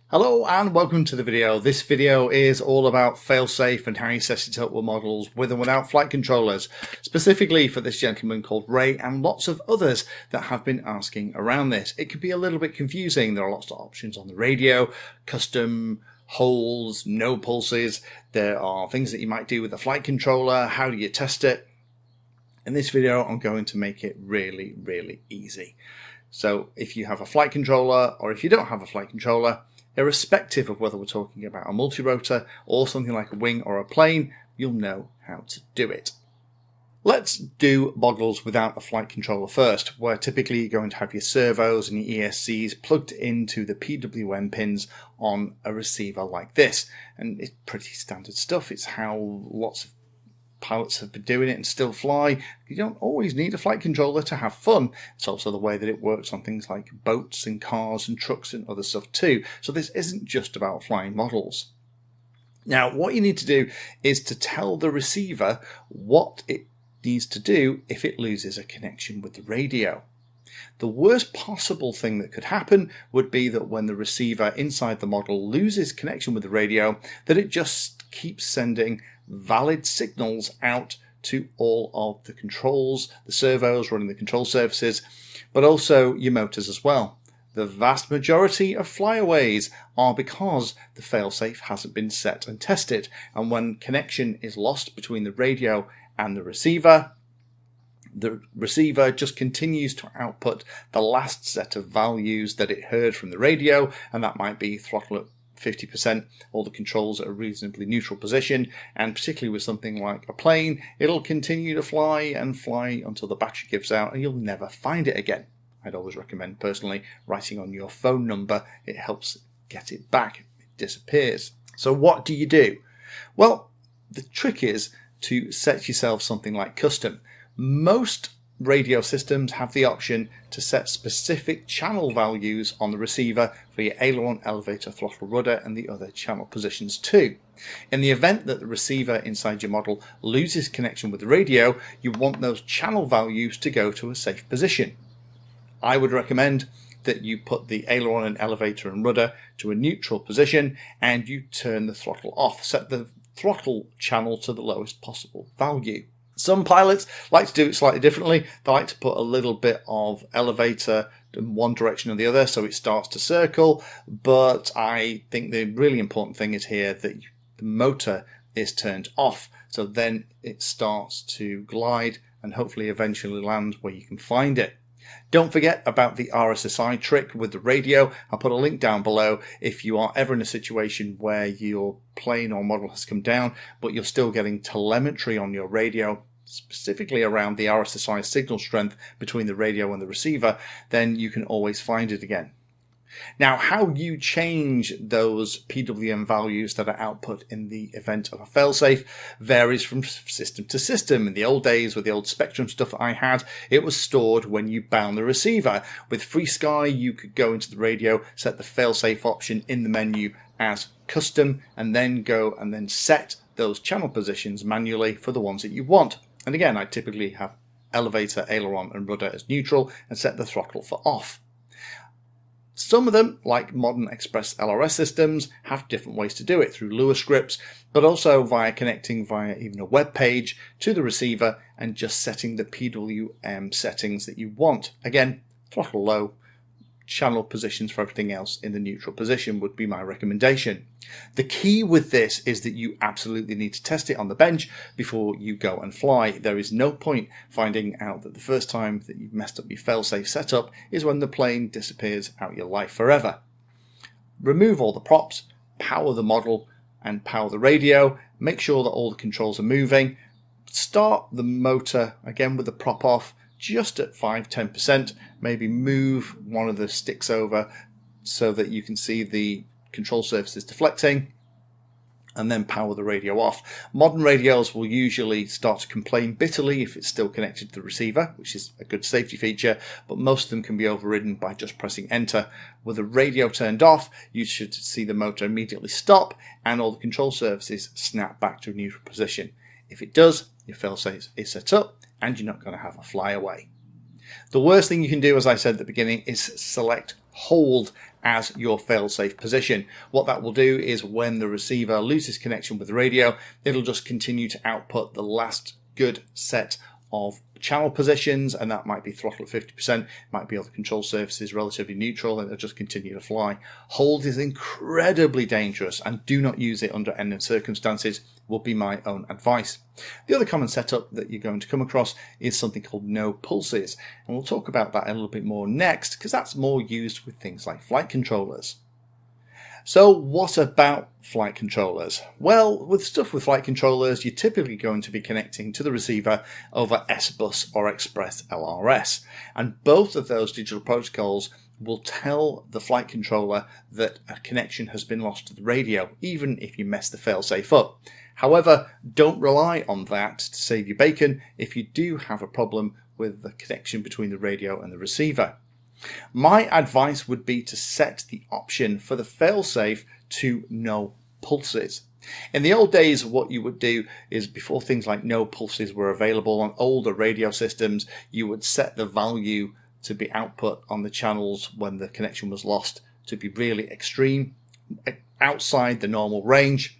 Hello and welcome to the video. This video is all about failsafe and how you set it up with models with and without flight controllers, specifically for this gentleman called Ray and lots of others that have been asking around this. It can be a little bit confusing. There are lots of options on the radio, custom, holes, no pulses. There are things that you might do with the flight controller. How do you test it? In this video, I'm going to make it really easy. So if you have a flight controller or if you don't have a flight controller, irrespective of whether we're talking about a multi-rotor or something like a wing or a plane, you'll know how to do it. Let's do models without a flight controller first, where typically you're going to have your servos and your ESCs plugged into the PWM pins on a receiver like this. And it's pretty standard stuff. It's how lots of pilots have been doing it and still fly. You don't always need a flight controller to have fun. It's also the way that it works on things like boats and cars and trucks and other stuff too. So this isn't just about flying models. Now, what you need to do is to tell the receiver what it needs to do if it loses a connection with the radio. The worst possible thing that could happen would be that when the receiver inside the model loses connection with the radio, that it just keeps sending valid signals out to all of the controls, the servos running the control surfaces, but also your motors as well. The vast majority of flyaways are because the failsafe hasn't been set and tested, and when connection is lost between the radio and the receiver just continues to output the last set of values that it heard from the radio, and that might be throttle at 50%, all the controls at a reasonably neutral position, and particularly with something like a plane, it'll continue to fly and fly until the battery gives out and you'll never find it again. I'd always recommend personally writing on your phone number. It helps get it back. It disappears. So what do you do? Well, the trick is to set yourself something like custom. Most radio systems have the option to set specific channel values on the receiver for your aileron, elevator, throttle, rudder and the other channel positions too. In the event that the receiver inside your model loses connection with the radio, you want those channel values to go to a safe position. I would recommend that you put the aileron and elevator and rudder to a neutral position and you turn the throttle off. Set the throttle channel to the lowest possible value. Some pilots like to do it slightly differently. They like to put a little bit of elevator in one direction or the other so it starts to circle, but I think the really important thing is here that the motor is turned off, so then it starts to glide and hopefully eventually land where you can find it. Don't forget about the RSSI trick with the radio. I'll put a link down below if you are ever in a situation where your plane or model has come down, but you're still getting telemetry on your radio, specifically around the RSSI signal strength between the radio and the receiver, then you can always find it again. Now, how you change those PWM values that are output in the event of a failsafe varies from system to system. In the old days, with the old Spectrum stuff I had, it was stored when you bound the receiver. With FreeSky, you could go into the radio, set the failsafe option in the menu as custom, and then go and then set those channel positions manually for the ones that you want. And again, I typically have elevator, aileron, and rudder as neutral and set the throttle for off. Some of them, like modern Express LRS systems, have different ways to do it through Lua scripts, but also via connecting via even a web page to the receiver and just setting the PWM settings that you want. Again, throttle low, channel positions for everything else in the neutral position would be my recommendation. The key with this is that you absolutely need to test it on the bench before you go and fly. There is no point finding out that the first time that you've messed up your failsafe setup is when the plane disappears out your life forever. Remove all the props, power the model and power the radio, make sure that all the controls are moving, start the motor again with the prop off, just at 5-10%, maybe move one of the sticks over so that you can see the control surfaces deflecting, and then power the radio off. Modern radios will usually start to complain bitterly if it's still connected to the receiver, which is a good safety feature, but most of them can be overridden by just pressing enter. With the radio turned off, you should see the motor immediately stop and all the control surfaces snap back to a neutral position. If it does, your failsafe is set up and you're not going to have a flyaway. The worst thing you can do, as I said at the beginning, is select hold as your fail-safe position. What that will do is when the receiver loses connection with the radio, it'll just continue to output the last good set of channel positions, and that might be throttle at 50%, might be other control surfaces relatively neutral, and it'll just continue to fly. Hold is incredibly dangerous, and do not use it under any circumstances, will be my own advice. The other common setup that you're going to come across is something called no pulses, and we'll talk about that a little bit more next, because that's more used with things like flight controllers. So what about flight controllers? Well, with flight controllers, you're typically going to be connecting to the receiver over S-Bus or Express LRS. And both of those digital protocols will tell the flight controller that a connection has been lost to the radio, even if you mess the failsafe up. However, don't rely on that to save your bacon if you do have a problem with the connection between the radio and the receiver. My advice would be to set the option for the failsafe to no pulses. In the old days, what you would do is, before things like no pulses were available on older radio systems, you would set the value to be output on the channels when the connection was lost to be really extreme, outside the normal range.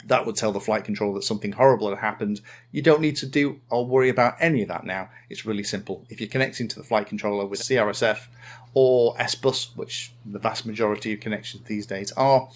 That would tell the flight controller that something horrible had happened. You don't need to do or worry about any of that now. It's really simple. If you're connecting to the flight controller with CRSF or S-Bus, which the vast majority of connections these days are,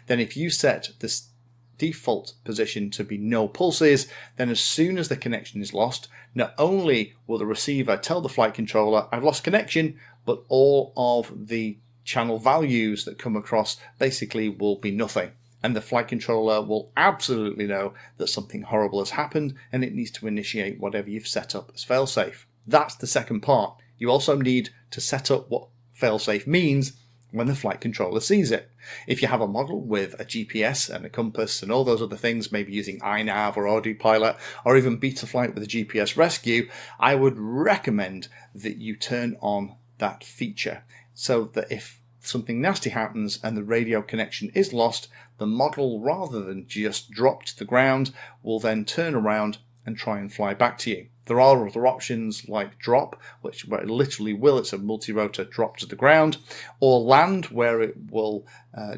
then if you set this default position to be no pulses, then as soon as the connection is lost, not only will the receiver tell the flight controller, I've lost connection, but all of the channel values that come across basically will be nothing. And the flight controller will absolutely know that something horrible has happened and it needs to initiate whatever you've set up as failsafe. That's the second part. You also need to set up what failsafe means when the flight controller sees it. If you have a model with a GPS and a compass and all those other things, maybe using iNav or autopilot or even Betaflight with a GPS rescue, I would recommend that you turn on that feature so that if something nasty happens and the radio connection is lost, the model, rather than just drop to the ground, will then turn around and try and fly back to you. There are other options like drop, where it literally will, it's a multi-rotor drop to the ground, or land, where it will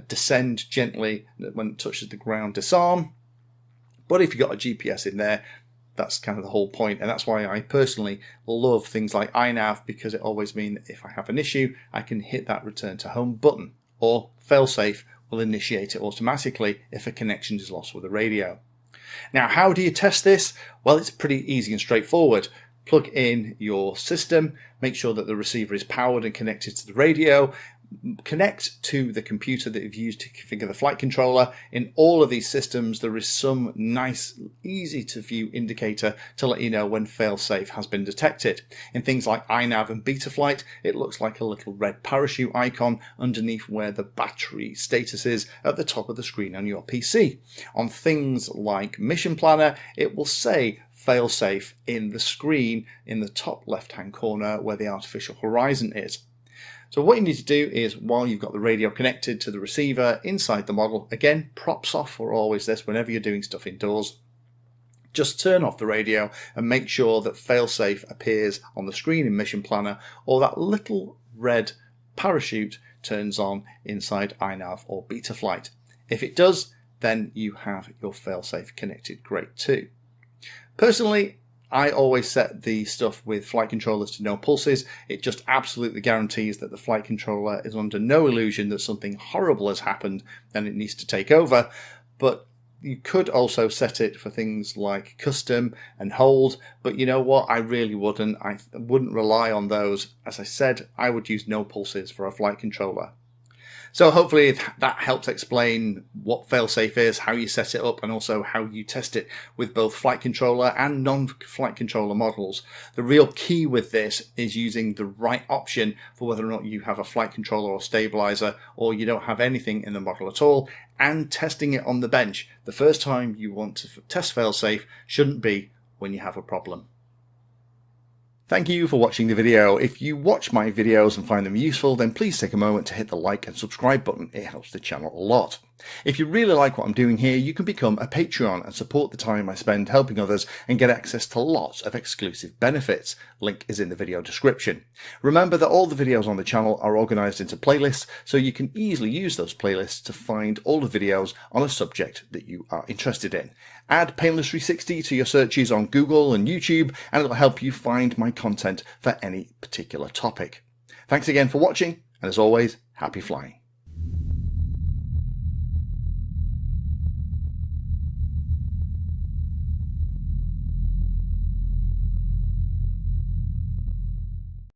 descend gently when it touches the ground, disarm. But if you've got a GPS in there, that's kind of the whole point, and that's why I personally love things like iNav, because it always means that if I have an issue, I can hit that return to home button, or failsafe will initiate it automatically if a connection is lost with the radio. Now, how do you test this? Well, it's pretty easy and straightforward. Plug in your system, make sure that the receiver is powered and connected to the radio, connect to the computer that you've used to configure the flight controller. In all of these systems, there is some nice, easy to view indicator to let you know when failsafe has been detected. In things like iNav and Betaflight, it looks like a little red parachute icon underneath where the battery status is at the top of the screen on your PC. On things like Mission Planner, it will say failsafe in the screen in the top left-hand corner where the artificial horizon is. So what you need to do is, while you've got the radio connected to the receiver inside the model, again, props off are always this whenever you're doing stuff indoors, just turn off the radio and make sure that failsafe appears on the screen in Mission Planner, or that little red parachute turns on inside iNav or Betaflight. If it does, then you have your failsafe connected great too. Personally, I always set the stuff with flight controllers to no pulses. It just absolutely guarantees that the flight controller is under no illusion that something horrible has happened and it needs to take over. But you could also set it for things like custom and hold, but you know what? I really wouldn't. I wouldn't rely on those. As I said, I would use no pulses for a flight controller. So hopefully that helps explain what failsafe is, how you set it up, and also how you test it with both flight controller and non-flight controller models. The real key with this is using the right option for whether or not you have a flight controller or stabilizer, or you don't have anything in the model at all, and testing it on the bench. The first time you want to test failsafe shouldn't be when you have a problem. Thank you for watching the video. If you watch my videos and find them useful, then please take a moment to hit the like and subscribe button. It helps the channel a lot. If you really like what I'm doing here, you can become a Patreon and support the time I spend helping others and get access to lots of exclusive benefits. Link is in the video description. Remember that all the videos on the channel are organised into playlists, so you can easily use those playlists to find all the videos on a subject that you are interested in. Add Painless 360 to your searches on Google and YouTube, and it'll help you find my content for any particular topic. Thanks again for watching, and as always, happy flying.